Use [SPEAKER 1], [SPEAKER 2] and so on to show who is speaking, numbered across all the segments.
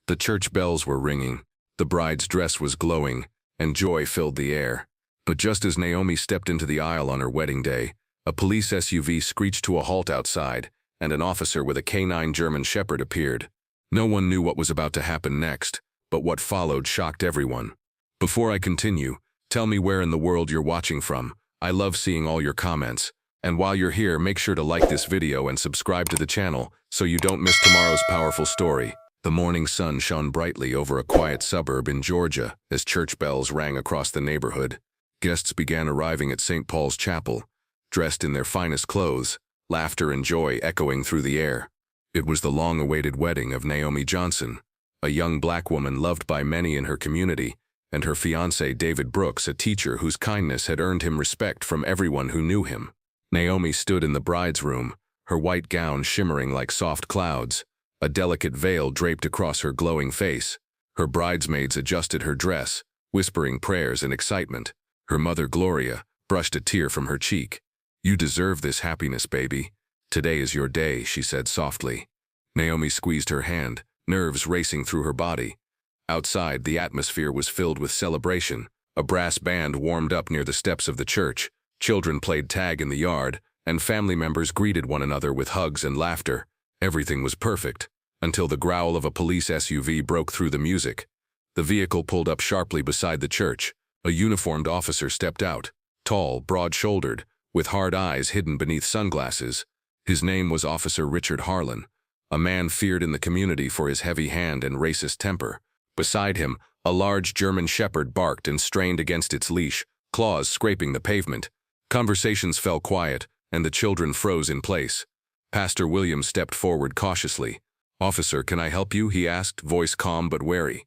[SPEAKER 1] The church bells were ringing, the bride's dress was glowing, and joy filled the air. But just as Naomi stepped into the aisle on her wedding day, a police SUV screeched to a halt outside, and an officer with a canine German Shepherd appeared. No one knew what was about to happen next, but what followed shocked everyone. Before I continue, tell me where in the world you're watching from. I love seeing all your comments. And while you're here, make sure to like this video and subscribe to the channel so you don't miss tomorrow's powerful story. The morning sun shone brightly over a quiet suburb in Georgia as church bells rang across the neighborhood. Guests began arriving at St. Paul's Chapel, dressed in their finest clothes, laughter and joy echoing through the air. It was the long-awaited wedding of Naomi Johnson, a young black woman loved by many in her community, and her fiancé David Brooks, a teacher whose kindness had earned him respect from everyone who knew him. Naomi stood in the bride's room, her white gown shimmering like soft clouds, a delicate veil draped across her glowing face. Her bridesmaids adjusted her dress, whispering prayers and excitement. Her mother, Gloria, brushed a tear from her cheek. "You deserve this happiness, baby. Today is your day," she said softly. Naomi squeezed her hand, nerves racing through her body. Outside, the atmosphere was filled with celebration. A brass band warmed up near the steps of the church. Children played tag in the yard, and family members greeted one another with hugs and laughter. Everything was perfect, until the growl of a police SUV broke through the music. The vehicle pulled up sharply beside the church. A uniformed officer stepped out, tall, broad-shouldered, with hard eyes hidden beneath sunglasses. His name was Officer Richard Harlan, a man feared in the community for his heavy hand and racist temper. Beside him, a large German Shepherd barked and strained against its leash, claws scraping the pavement. Conversations fell quiet, and the children froze in place. Pastor William stepped forward cautiously. "Officer, can I help you?" he asked, voice calm but wary.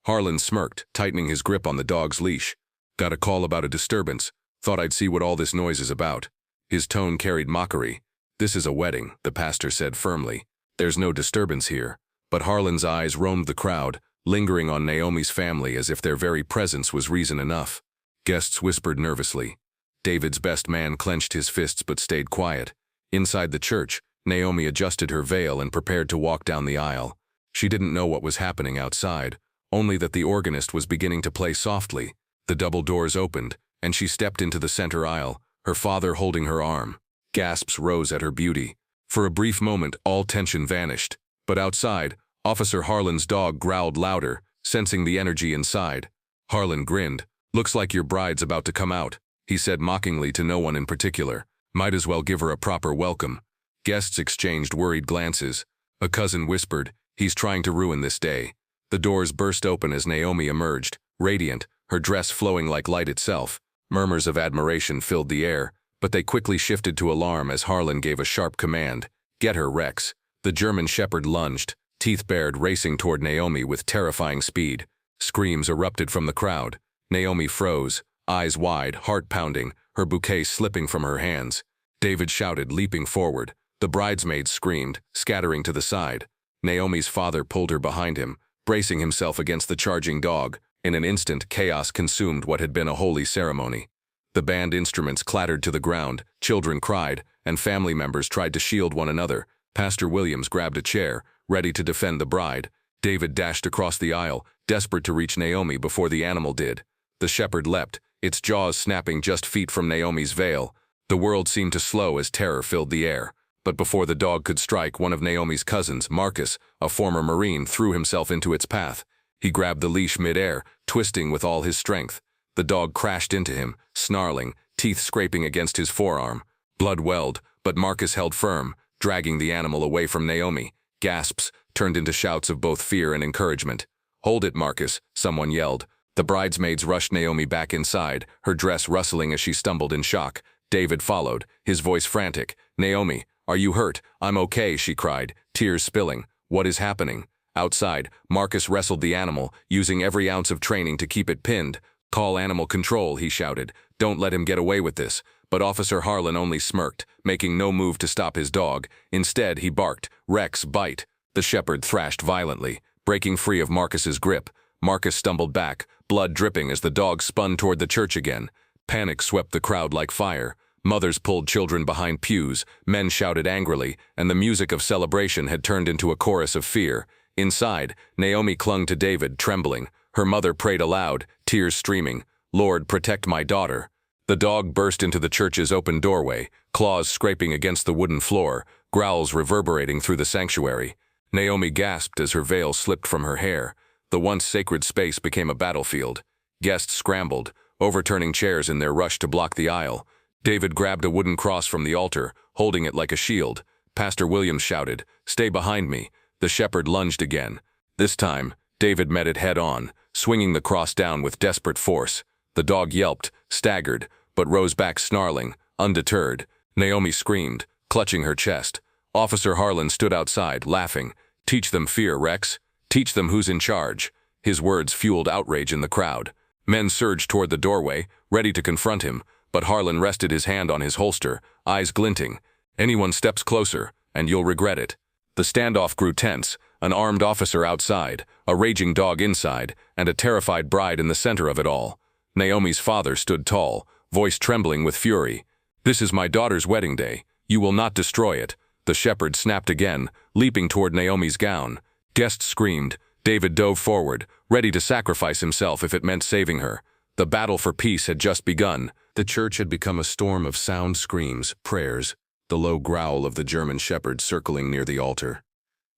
[SPEAKER 1] Harlan smirked, tightening his grip on the dog's leash. "Got a call about a disturbance. Thought I'd see what all this noise is about." His tone carried mockery. "This is a wedding," the pastor said firmly. "There's no disturbance here." But Harlan's eyes roamed the crowd, lingering on Naomi's family as if their very presence was reason enough. Guests whispered nervously. David's best man clenched his fists but stayed quiet. Inside the church, Naomi adjusted her veil and prepared to walk down the aisle. She didn't know what was happening outside, only that the organist was beginning to play softly. The double doors opened, and she stepped into the center aisle, her father holding her arm. Gasps rose at her beauty. For a brief moment, all tension vanished. But outside, Officer Harlan's dog growled louder, sensing the energy inside. Harlan grinned. "Looks like your bride's about to come out," he said mockingly to no one in particular. "Might as well give her a proper welcome." Guests exchanged worried glances. A cousin whispered, "He's trying to ruin this day." The doors burst open as Naomi emerged, radiant, her dress flowing like light itself. Murmurs of admiration filled the air, but they quickly shifted to alarm as Harlan gave a sharp command. "Get her, Rex." The German Shepherd lunged, teeth bared, racing toward Naomi with terrifying speed. Screams erupted from the crowd. Naomi froze, eyes wide, heart pounding, her bouquet slipping from her hands. David shouted, leaping forward. The bridesmaids screamed, scattering to the side. Naomi's father pulled her behind him, bracing himself against the charging dog. In an instant, chaos consumed what had been a holy ceremony. The band instruments clattered to the ground, children cried, and family members tried to shield one another. Pastor Williams grabbed a chair, ready to defend the bride. David dashed across the aisle, desperate to reach Naomi before the animal did. The shepherd leapt, its jaws snapping just feet from Naomi's veil. The world seemed to slow as terror filled the air. But before the dog could strike, one of Naomi's cousins, Marcus, a former Marine, threw himself into its path. He grabbed the leash mid-air, twisting with all his strength. The dog crashed into him, snarling, teeth scraping against his forearm. Blood welled, but Marcus held firm, dragging the animal away from Naomi. Gasps turned into shouts of both fear and encouragement. "Hold it, Marcus," someone yelled. The bridesmaids rushed Naomi back inside, her dress rustling as she stumbled in shock. David followed, his voice frantic. "Naomi, are you hurt?" "I'm okay," she cried, tears spilling. "What is happening?" Outside, Marcus wrestled the animal, using every ounce of training to keep it pinned. "Call animal control," he shouted. "Don't let him get away with this." But Officer Harlan only smirked, making no move to stop his dog. Instead, he barked, "Rex, bite." The shepherd thrashed violently, breaking free of Marcus's grip. Marcus stumbled back, blood dripping as the dog spun toward the church again. Panic swept the crowd like fire. Mothers pulled children behind pews, men shouted angrily, and the music of celebration had turned into a chorus of fear. Inside, Naomi clung to David, trembling. Her mother prayed aloud, tears streaming, "Lord, protect my daughter." The dog burst into the church's open doorway, claws scraping against the wooden floor, growls reverberating through the sanctuary. Naomi gasped as her veil slipped from her hair. The once sacred space became a battlefield. Guests scrambled, overturning chairs in their rush to block the aisle. David grabbed a wooden cross from the altar, holding it like a shield. Pastor Williams shouted, "Stay behind me." The shepherd lunged again. This time, David met it head-on, swinging the cross down with desperate force. The dog yelped, staggered, but rose back snarling, undeterred. Naomi screamed, clutching her chest. Officer Harlan stood outside, laughing. "Teach them fear, Rex. Teach them who's in charge." His words fueled outrage in the crowd. Men surged toward the doorway, ready to confront him, but Harlan rested his hand on his holster, eyes glinting. "Anyone steps closer, and you'll regret it." The standoff grew tense, an armed officer outside, a raging dog inside, and a terrified bride in the center of it all. Naomi's father stood tall, voice trembling with fury. "This is my daughter's wedding day. You will not destroy it." The shepherd snapped again, leaping toward Naomi's gown. Guests screamed. David dove forward, ready to sacrifice himself if it meant saving her. The battle for peace had just begun. The church had become a storm of sound screams, prayers, the low growl of the German shepherd circling near the altar.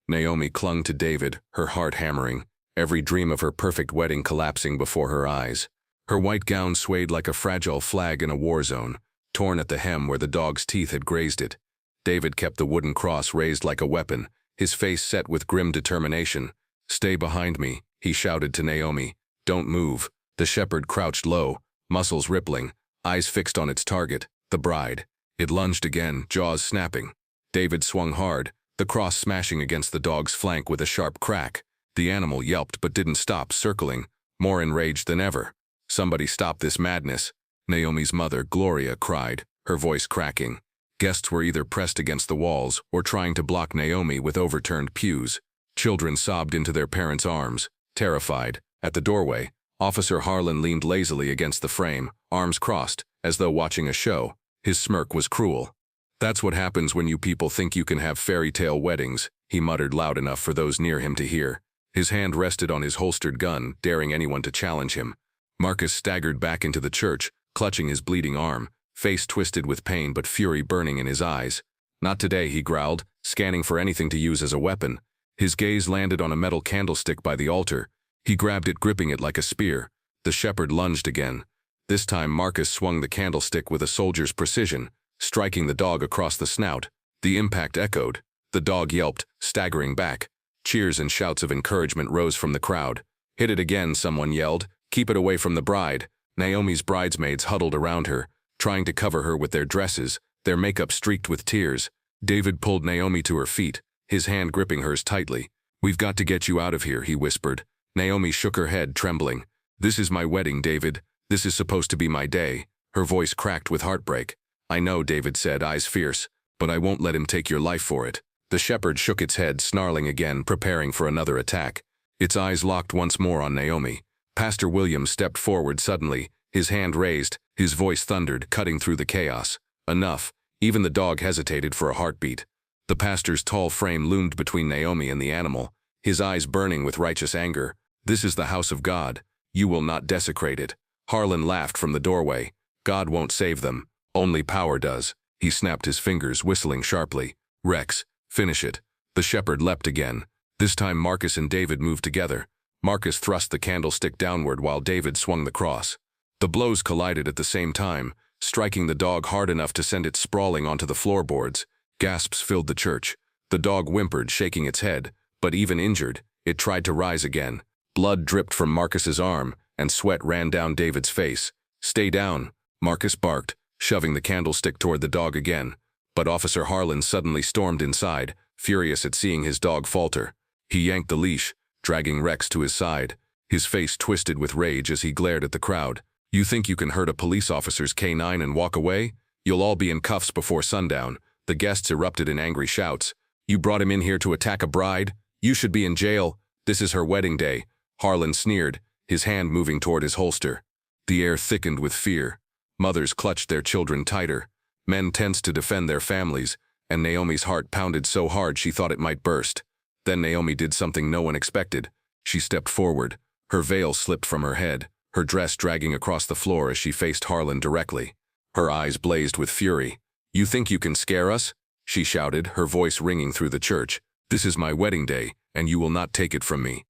[SPEAKER 1] Naomi clung to David, her heart hammering, every dream of her perfect wedding collapsing before her eyes. Her white gown swayed like a fragile flag in a war zone, torn at the hem where the dog's teeth had grazed it. David kept the wooden cross raised like a weapon, his face set with grim determination. "Stay behind me," he shouted to Naomi. "Don't move." The shepherd crouched low, muscles rippling, eyes fixed on its target, the bride. It lunged again, jaws snapping. David swung hard, the cross smashing against the dog's flank with a sharp crack. The animal yelped but didn't stop, circling, more enraged than ever. "Somebody stop this madness," Naomi's mother, Gloria, cried, her voice cracking. Guests were either pressed against the walls or trying to block Naomi with overturned pews. Children sobbed into their parents' arms, terrified. At the doorway, Officer Harlan leaned lazily against the frame, arms crossed, as though watching a show. His smirk was cruel. "That's what happens when you people think you can have fairy tale weddings," he muttered loud enough for those near him to hear. His hand rested on his holstered gun, daring anyone to challenge him. Marcus staggered back into the church, clutching his bleeding arm, face twisted with pain but fury burning in his eyes. "Not today," he growled, scanning for anything to use as a weapon. His gaze landed on a metal candlestick by the altar. He grabbed it, gripping it like a spear. The shepherd lunged again. This time Marcus swung the candlestick with a soldier's precision, striking the dog across the snout. The impact echoed. The dog yelped, staggering back. Cheers and shouts of encouragement rose from the crowd. "Hit it again," someone yelled. "Keep it away from the bride." Naomi's bridesmaids huddled around her, trying to cover her with their dresses, their makeup streaked with tears. David pulled Naomi to her feet, his hand gripping hers tightly. "We've got to get you out of here," he whispered. Naomi shook her head, trembling. "This is my wedding, David. This is supposed to be my day." Her voice cracked with heartbreak. "I know," David said, eyes fierce, "but I won't let him take your life for it." The shepherd shook its head, snarling again, preparing for another attack. Its eyes locked once more on Naomi. Pastor Williams stepped forward suddenly, his hand raised, his voice thundered, cutting through the chaos. Enough. Even the dog hesitated for a heartbeat. The pastor's tall frame loomed between Naomi and the animal, his eyes burning with righteous anger. "This is the house of God. You will not desecrate it." Harlan laughed from the doorway. "God won't save them. Only power does." He snapped his fingers, whistling sharply. "Rex, finish it." The shepherd leapt again. This time Marcus and David moved together. Marcus thrust the candlestick downward while David swung the cross. The blows collided at the same time, striking the dog hard enough to send it sprawling onto the floorboards. Gasps filled the church. The dog whimpered, shaking its head, but even injured, it tried to rise again. Blood dripped from Marcus's arm, and sweat ran down David's face. "Stay down," Marcus barked, shoving the candlestick toward the dog again. But Officer Harlan suddenly stormed inside, furious at seeing his dog falter. He yanked the leash, dragging Rex to his side. His face twisted with rage as he glared at the crowd. "You think you can hurt a police officer's K9 and walk away? You'll all be in cuffs before sundown." The guests erupted in angry shouts. "You brought him in here to attack a bride? You should be in jail. This is her wedding day." Harlan sneered, his hand moving toward his holster. The air thickened with fear. Mothers clutched their children tighter. Men tensed to defend their families, and Naomi's heart pounded so hard she thought it might burst. Then Naomi did something no one expected. She stepped forward. Her veil slipped from her head, her dress dragging across the floor as she faced Harlan directly. Her eyes blazed with fury. "You think you can scare us?" she shouted, her voice ringing through the church. "This is my wedding day, and you will not take it from me."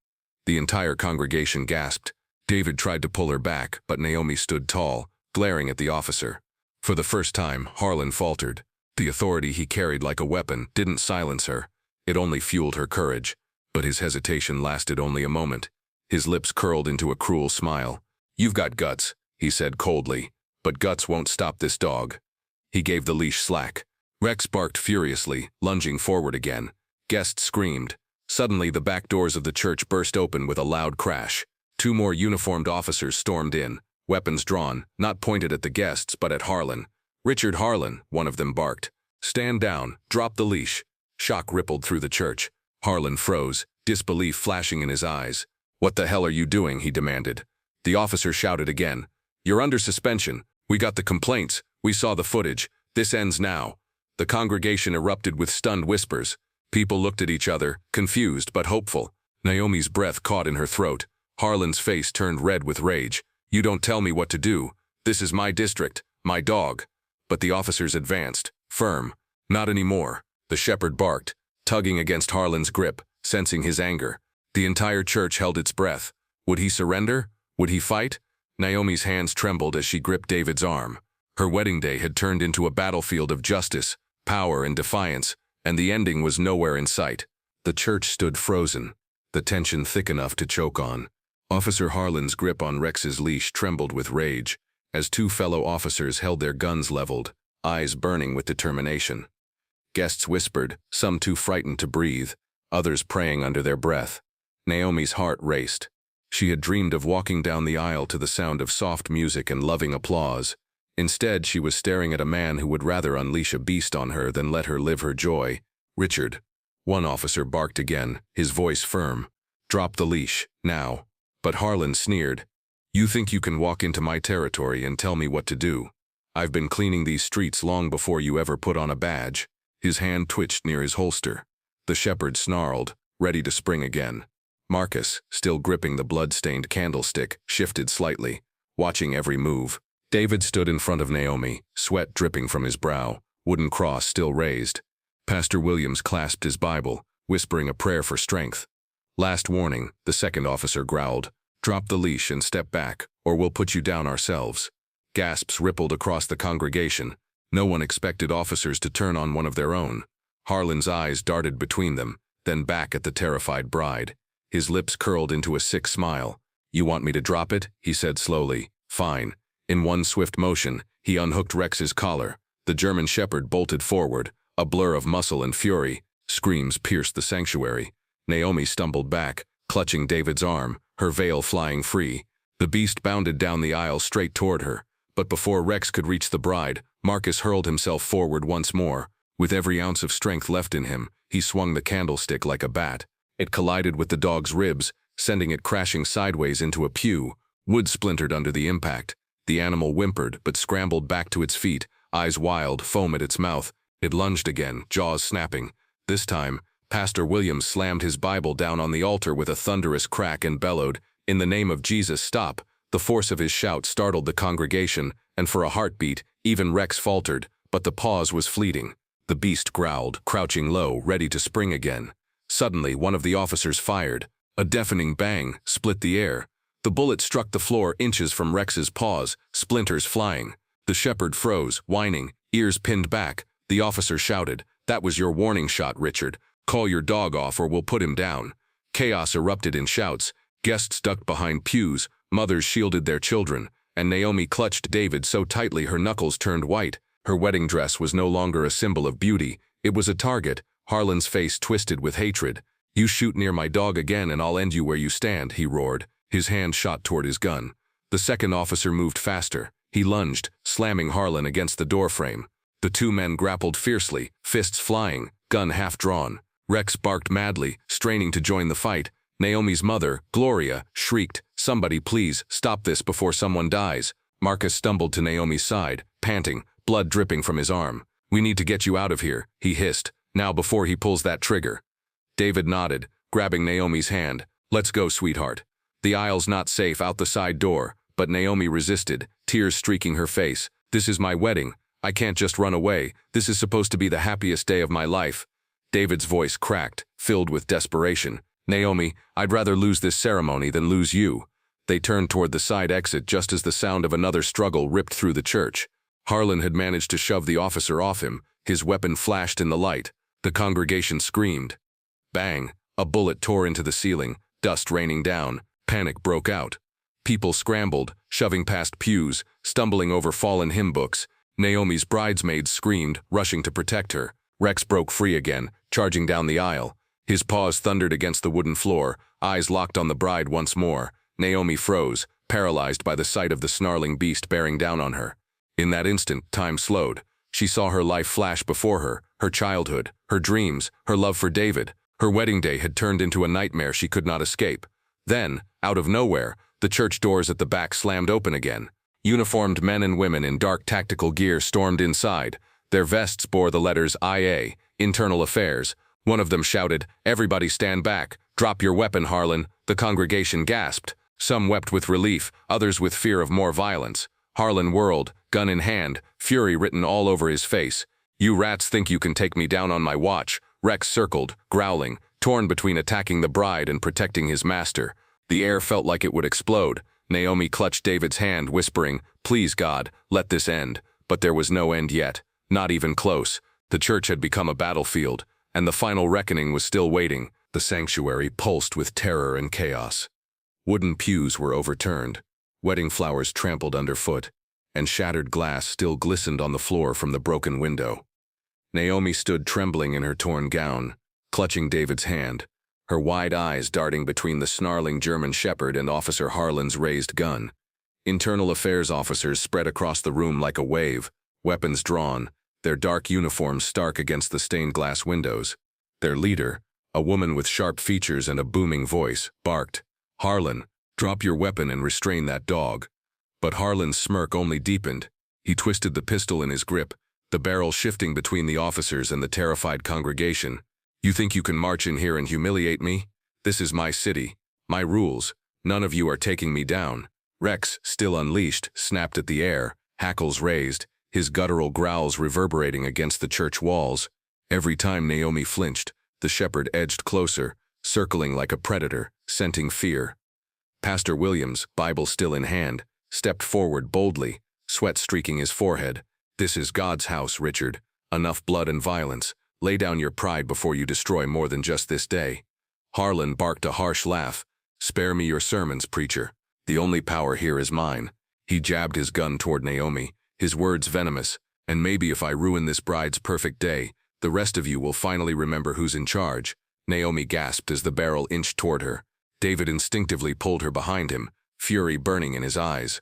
[SPEAKER 1] The entire congregation gasped. David tried to pull her back, but Naomi stood tall, glaring at the officer. For the first time, Harlan faltered. The authority he carried like a weapon didn't silence her. It only fueled her courage. But his hesitation lasted only a moment. His lips curled into a cruel smile. "You've got guts," he said coldly, "but guts won't stop this dog." He gave the leash slack. Rex barked furiously, lunging forward again. Guests screamed. Suddenly, the back doors of the church burst open with a loud crash. 2 more uniformed officers stormed in, weapons drawn, not pointed at the guests but at Harlan. "Richard Harlan," one of them barked. "Stand down, drop the leash." Shock rippled through the church. Harlan froze, disbelief flashing in his eyes. "What the hell are you doing?" he demanded. The officer shouted again. "You're under suspension. We got the complaints. We saw the footage. This ends now." The congregation erupted with stunned whispers. People looked at each other, confused but hopeful. Naomi's breath caught in her throat. Harlan's face turned red with rage. "You don't tell me what to do. This is my district, my dog." But the officers advanced, firm. "Not anymore." The shepherd barked, tugging against Harlan's grip, sensing his anger. The entire church held its breath. Would he surrender? Would he fight? Naomi's hands trembled as she gripped David's arm. Her wedding day had turned into a battlefield of justice, power, and defiance, and the ending was nowhere in sight. The church stood frozen, the tension thick enough to choke on. Officer Harlan's grip on Rex's leash trembled with rage, as 2 fellow officers held their guns leveled, eyes burning with determination. Guests whispered, some too frightened to breathe, others praying under their breath. Naomi's heart raced. She had dreamed of walking down the aisle to the sound of soft music and loving applause. Instead, she was staring at a man who would rather unleash a beast on her than let her live her joy. "Richard," one officer barked again, his voice firm. "Drop the leash, now." But Harlan sneered. "You think you can walk into my territory and tell me what to do? I've been cleaning these streets long before you ever put on a badge." His hand twitched near his holster. The shepherd snarled, ready to spring again. Marcus, still gripping the blood-stained candlestick, shifted slightly, watching every move. David stood in front of Naomi, sweat dripping from his brow, wooden cross still raised. Pastor Williams clasped his Bible, whispering a prayer for strength. "Last warning," the second officer growled. "Drop the leash and step back, or we'll put you down ourselves." Gasps rippled across the congregation. No one expected officers to turn on one of their own. Harlan's eyes darted between them, then back at the terrified bride. His lips curled into a sick smile. "You want me to drop it?" he said slowly. "Fine." In one swift motion, he unhooked Rex's collar. The German shepherd bolted forward, a blur of muscle and fury. Screams pierced the sanctuary. Naomi stumbled back, clutching David's arm, her veil flying free. The beast bounded down the aisle straight toward her. But before Rex could reach the bride, Marcus hurled himself forward once more. With every ounce of strength left in him, he swung the candlestick like a bat. It collided with the dog's ribs, sending it crashing sideways into a pew. Wood splintered under the impact. The animal whimpered, but scrambled back to its feet, eyes wild, foam at its mouth. It lunged again, jaws snapping. This time, Pastor Williams slammed his Bible down on the altar with a thunderous crack and bellowed, "In the name of Jesus, stop!" The force of his shout startled the congregation, and for a heartbeat, even Rex faltered, but the pause was fleeting. The beast growled, crouching low, ready to spring again. Suddenly, one of the officers fired. A deafening bang split the air. The bullet struck the floor inches from Rex's paws, splinters flying. The shepherd froze, whining, ears pinned back. The officer shouted, "That was your warning shot, Richard. Call your dog off or we'll put him down." Chaos erupted in shouts. Guests ducked behind pews, mothers shielded their children, and Naomi clutched David so tightly her knuckles turned white. Her wedding dress was no longer a symbol of beauty. It was a target. Harlan's face twisted with hatred. "You shoot near my dog again and I'll end you where you stand," he roared. His hand shot toward his gun. The second officer moved faster. He lunged, slamming Harlan against the doorframe. The 2 men grappled fiercely, fists flying, gun half drawn. Rex barked madly, straining to join the fight. Naomi's mother, Gloria, shrieked, "Somebody please, stop this before someone dies." Marcus stumbled to Naomi's side, panting, blood dripping from his arm. "We need to get you out of here," he hissed, "now before he pulls that trigger." David nodded, grabbing Naomi's hand. "Let's go, sweetheart." The aisle's not safe out the side door, but Naomi resisted, tears streaking her face. "This is my wedding. I can't just run away. This is supposed to be the happiest day of my life." David's voice cracked, filled with desperation. "Naomi, I'd rather lose this ceremony than lose you." They turned toward the side exit just as the sound of another struggle ripped through the church. Harlan had managed to shove the officer off him. His weapon flashed in the light. The congregation screamed. Bang! A bullet tore into the ceiling, dust raining down. Panic broke out. People scrambled, shoving past pews, stumbling over fallen hymn books. Naomi's bridesmaids screamed, rushing to protect her. Rex broke free again, charging down the aisle. His paws thundered against the wooden floor, eyes locked on the bride once more. Naomi froze, paralyzed by the sight of the snarling beast bearing down on her. In that instant, time slowed. She saw her life flash before her, her childhood, her dreams, her love for David. Her wedding day had turned into a nightmare she could not escape. Then, out of nowhere, the church doors at the back slammed open again. Uniformed men and women in dark tactical gear stormed inside. Their vests bore the letters IA, Internal Affairs. One of them shouted, "Everybody stand back. Drop your weapon, Harlan." The congregation gasped. Some wept with relief, others with fear of more violence. Harlan whirled, gun in hand, fury written all over his face. "You rats think you can take me down on my watch." Rex circled, growling, torn between attacking the bride and protecting his master. The air felt like it would explode. Naomi clutched David's hand, whispering, "Please, God, let this end." But there was no end yet, not even close. The church had become a battlefield, and the final reckoning was still waiting. The sanctuary pulsed with terror and chaos. Wooden pews were overturned, wedding flowers trampled underfoot, and shattered glass still glistened on the floor from the broken window. Naomi stood trembling in her torn gown, clutching David's hand, her wide eyes darting between the snarling German shepherd and Officer Harlan's raised gun. Internal Affairs officers spread across the room like a wave, weapons drawn, their dark uniforms stark against the stained glass windows. Their leader, a woman with sharp features and a booming voice, barked, "Harlan, drop your weapon and restrain that dog." But Harlan's smirk only deepened. He twisted the pistol in his grip, the barrel shifting between the officers and the terrified congregation. "You think you can march in here and humiliate me? This is my city, my rules. None of you are taking me down." Rex, still unleashed, snapped at the air, hackles raised, his guttural growls reverberating against the church walls. Every time Naomi flinched, the shepherd edged closer, circling like a predator, scenting fear. Pastor Williams, Bible still in hand, stepped forward boldly, sweat streaking his forehead. "This is God's house, Richard. Enough blood and violence. Lay down your pride before you destroy more than just this day." Harlan barked a harsh laugh. "Spare me your sermons, preacher. The only power here is mine." He jabbed his gun toward Naomi, his words venomous. "And maybe if I ruin this bride's perfect day, the rest of you will finally remember who's in charge." Naomi gasped as the barrel inched toward her. David instinctively pulled her behind him, fury burning in his eyes.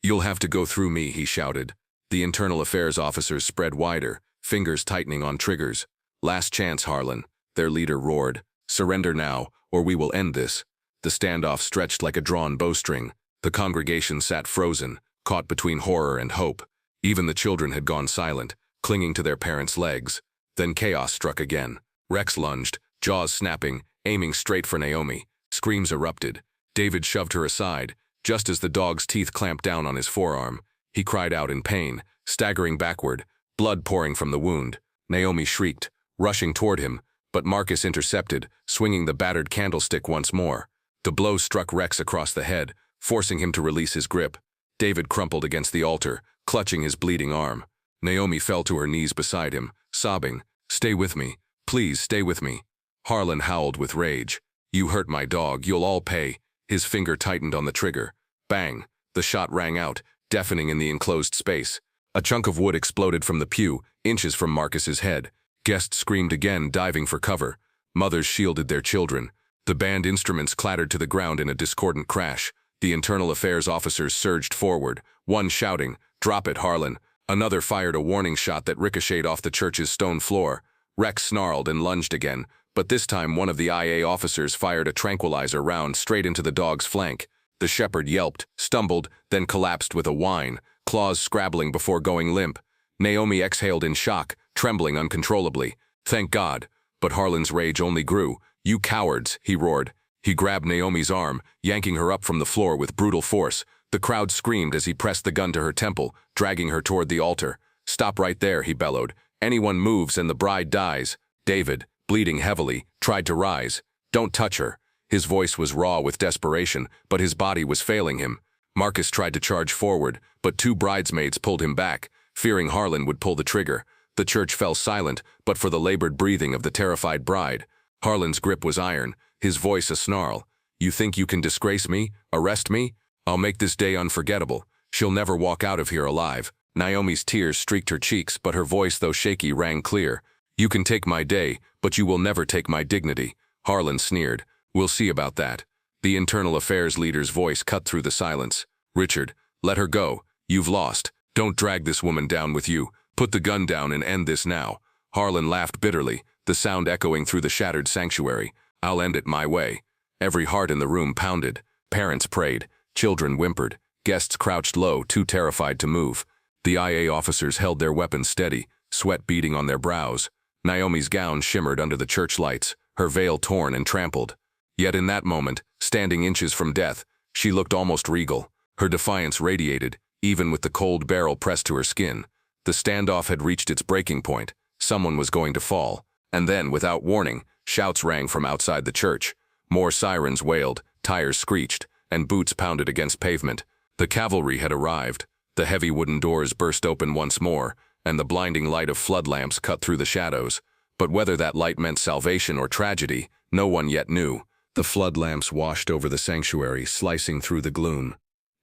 [SPEAKER 1] "You'll have to go through me," he shouted. The Internal Affairs officers spread wider, fingers tightening on triggers. "Last chance, Harlan," their leader roared. "Surrender now, or we will end this." The standoff stretched like a drawn bowstring. The congregation sat frozen, caught between horror and hope. Even the children had gone silent, clinging to their parents' legs. Then chaos struck again. Rex lunged, jaws snapping, aiming straight for Naomi. Screams erupted. David shoved her aside, just as the dog's teeth clamped down on his forearm. He cried out in pain, staggering backward, blood pouring from the wound. Naomi shrieked, rushing toward him, but Marcus intercepted, swinging the battered candlestick once more. The blow struck Rex across the head, forcing him to release his grip. David crumpled against the altar, clutching his bleeding arm. Naomi fell to her knees beside him, sobbing, "Stay with me. Please stay with me." Harlan howled with rage. "You hurt my dog, you'll all pay." His finger tightened on the trigger. Bang! The shot rang out, deafening in the enclosed space. A chunk of wood exploded from the pew, inches from Marcus's head. Guests screamed again, diving for cover. Mothers shielded their children. The band instruments clattered to the ground in a discordant crash. The Internal Affairs officers surged forward, one shouting, "Drop it, Harlan." Another fired a warning shot that ricocheted off the church's stone floor. Rex snarled and lunged again, but this time one of the IA officers fired a tranquilizer round straight into the dog's flank. The shepherd yelped, stumbled, then collapsed with a whine, claws scrabbling before going limp. Naomi exhaled in shock, trembling uncontrollably. Thank God. But Harlan's rage only grew. "You cowards," he roared. He grabbed Naomi's arm, yanking her up from the floor with brutal force. The crowd screamed as he pressed the gun to her temple, dragging her toward the altar. "Stop right there," he bellowed. "Anyone moves and the bride dies." David, bleeding heavily, tried to rise. "Don't touch her." His voice was raw with desperation, but his body was failing him. Marcus tried to charge forward, but two bridesmaids pulled him back, fearing Harlan would pull the trigger. The church fell silent, but for the labored breathing of the terrified bride. Harlan's grip was iron, his voice a snarl. "You think you can disgrace me? Arrest me? I'll make this day unforgettable. She'll never walk out of here alive." Naomi's tears streaked her cheeks, but her voice, though shaky, rang clear. "You can take my day, but you will never take my dignity." Harlan sneered. "We'll see about that." The internal affairs leader's voice cut through the silence. "Richard, let her go. You've lost. Don't drag this woman down with you. Put the gun down and end this now." Harlan laughed bitterly, the sound echoing through the shattered sanctuary. "I'll end it my way." Every heart in the room pounded. Parents prayed. Children whimpered. Guests crouched low, too terrified to move. The IA officers held their weapons steady, sweat beading on their brows. Naomi's gown shimmered under the church lights, her veil torn and trampled. Yet in that moment, standing inches from death, she looked almost regal. Her defiance radiated, even with the cold barrel pressed to her skin. The standoff had reached its breaking point. Someone was going to fall. And then, without warning, shouts rang from outside the church. More sirens wailed, tires screeched, and boots pounded against pavement. The cavalry had arrived. The heavy wooden doors burst open once more, and the blinding light of flood lamps cut through the shadows. But whether that light meant salvation or tragedy, no one yet knew. The flood lamps washed over the sanctuary, slicing through the gloom.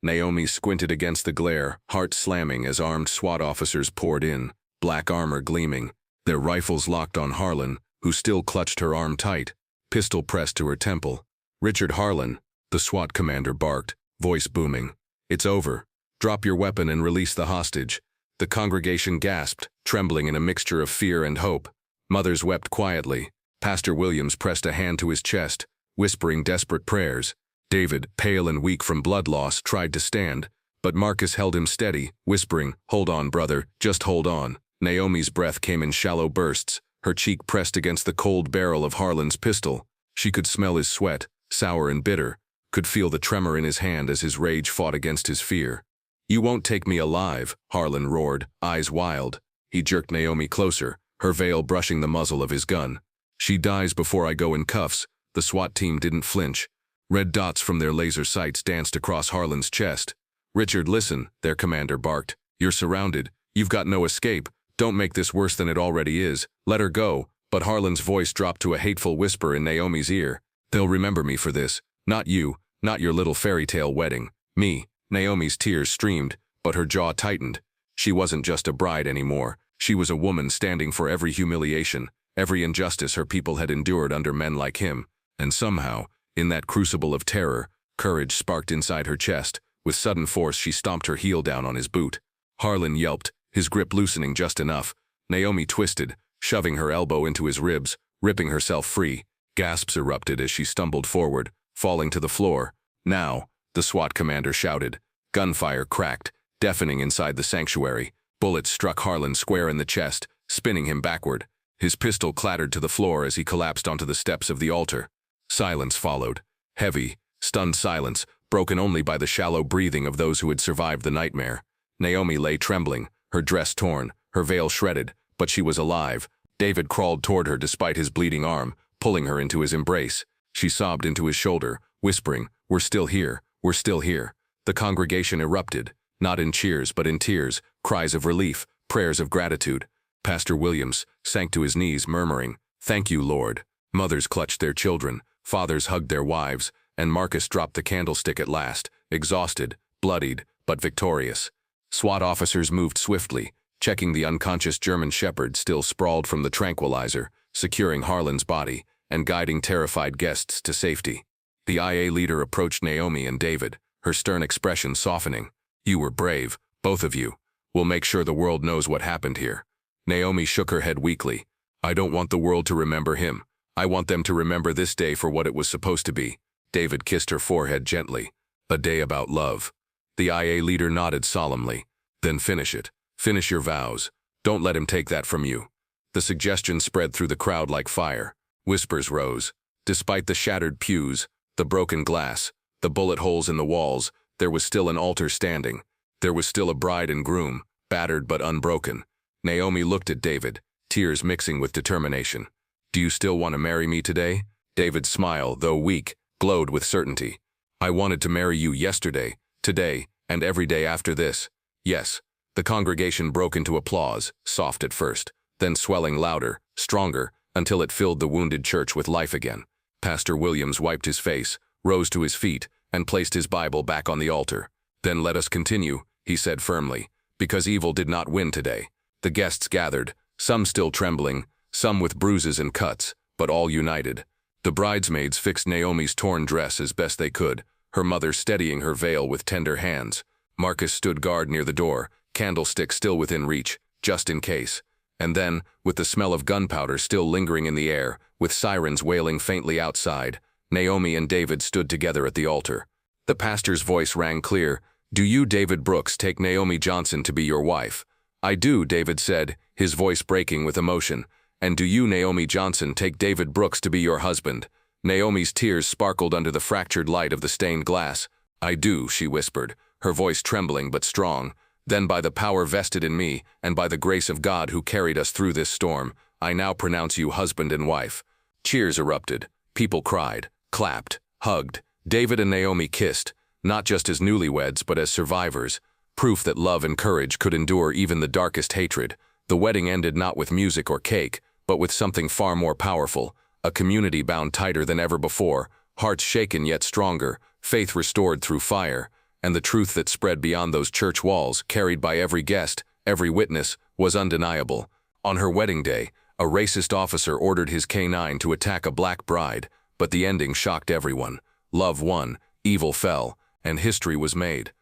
[SPEAKER 1] Naomi squinted against the glare, heart slamming as armed SWAT officers poured in, black armor gleaming, their rifles locked on Harlan, who still clutched her arm tight, pistol pressed to her temple. "Richard Harlan," the SWAT commander barked, voice booming. "It's over. Drop your weapon and release the hostage." The congregation gasped, trembling in a mixture of fear and hope. Mothers wept quietly. Pastor Williams pressed a hand to his chest, whispering desperate prayers. David, pale and weak from blood loss, tried to stand, but Marcus held him steady, whispering, "Hold on, brother, just hold on." Naomi's breath came in shallow bursts, her cheek pressed against the cold barrel of Harlan's pistol. She could smell his sweat, sour and bitter, could feel the tremor in his hand as his rage fought against his fear. "You won't take me alive," Harlan roared, eyes wild. He jerked Naomi closer, her veil brushing the muzzle of his gun. "She dies before I go in cuffs." The SWAT team didn't flinch. Red dots from their laser sights danced across Harlan's chest. "Richard, listen," their commander barked. "You're surrounded. You've got no escape. Don't make this worse than it already is. Let her go." But Harlan's voice dropped to a hateful whisper in Naomi's ear. "They'll remember me for this. Not you, not your little fairy tale wedding. Me." Naomi's tears streamed, but her jaw tightened. She wasn't just a bride anymore. She was a woman standing for every humiliation, every injustice her people had endured under men like him. And somehow, in that crucible of terror, courage sparked inside her chest. With sudden force, she stomped her heel down on his boot. Harlan yelped, his grip loosening just enough. Naomi twisted, shoving her elbow into his ribs, ripping herself free. Gasps erupted as she stumbled forward, falling to the floor. "Now," the SWAT commander shouted. Gunfire cracked, deafening inside the sanctuary. Bullets struck Harlan square in the chest, spinning him backward. His pistol clattered to the floor as he collapsed onto the steps of the altar. Silence followed. Heavy, stunned silence, broken only by the shallow breathing of those who had survived the nightmare. Naomi lay trembling, her dress torn, her veil shredded, but she was alive. David crawled toward her despite his bleeding arm, pulling her into his embrace. She sobbed into his shoulder, whispering, "We're still here, we're still here." The congregation erupted, not in cheers but in tears, cries of relief, prayers of gratitude. Pastor Williams sank to his knees, murmuring, "Thank you, Lord." Mothers clutched their children, fathers hugged their wives, and Marcus dropped the candlestick at last, exhausted, bloodied, but victorious. SWAT officers moved swiftly, checking the unconscious German shepherd still sprawled from the tranquilizer, securing Harlan's body, and guiding terrified guests to safety. The IA leader approached Naomi and David, her stern expression softening. "You were brave, both of you. We'll make sure the world knows what happened here." Naomi shook her head weakly. "I don't want the world to remember him. I want them to remember this day for what it was supposed to be." David kissed her forehead gently. "A day about love." The IA leader nodded solemnly. "Then finish it. Finish your vows. Don't let him take that from you." The suggestion spread through the crowd like fire. Whispers rose. Despite the shattered pews, the broken glass, the bullet holes in the walls, there was still an altar standing. There was still a bride and groom, battered but unbroken. Naomi looked at David, tears mixing with determination. "Do you still want to marry me today?" David's smile, though weak, glowed with certainty. "I wanted to marry you yesterday, today, and every day after this. Yes." The congregation broke into applause, soft at first, then swelling louder, stronger, until it filled the wounded church with life again. Pastor Williams wiped his face, rose to his feet, and placed his Bible back on the altar. "Then let us continue," he said firmly, because evil did not win today. The guests gathered, some still trembling, some with bruises and cuts, but all united. The bridesmaids fixed Naomi's torn dress as best they could, her mother steadying her veil with tender hands. Marcus stood guard near the door, candlestick still within reach, just in case. And then, with the smell of gunpowder still lingering in the air, with sirens wailing faintly outside, Naomi and David stood together at the altar. The pastor's voice rang clear. "Do you, David Brooks, take Naomi Johnson to be your wife?" "I do," David said, his voice breaking with emotion. "And do you, Naomi Johnson, take David Brooks to be your husband?" Naomi's tears sparkled under the fractured light of the stained glass. "I do," she whispered, her voice trembling but strong. "Then by the power vested in me, and by the grace of God who carried us through this storm, I now pronounce you husband and wife." Cheers erupted. People cried, clapped, hugged. David and Naomi kissed, not just as newlyweds but as survivors, proof that love and courage could endure even the darkest hatred. The wedding ended not with music or cake, but with something far more powerful, a community bound tighter than ever before, hearts shaken yet stronger, faith restored through fire, and the truth that spread beyond those church walls, carried by every guest, every witness, was undeniable. On her wedding day, a racist officer ordered his K9 to attack a black bride, but the ending shocked everyone. Love won, evil fell, and history was made.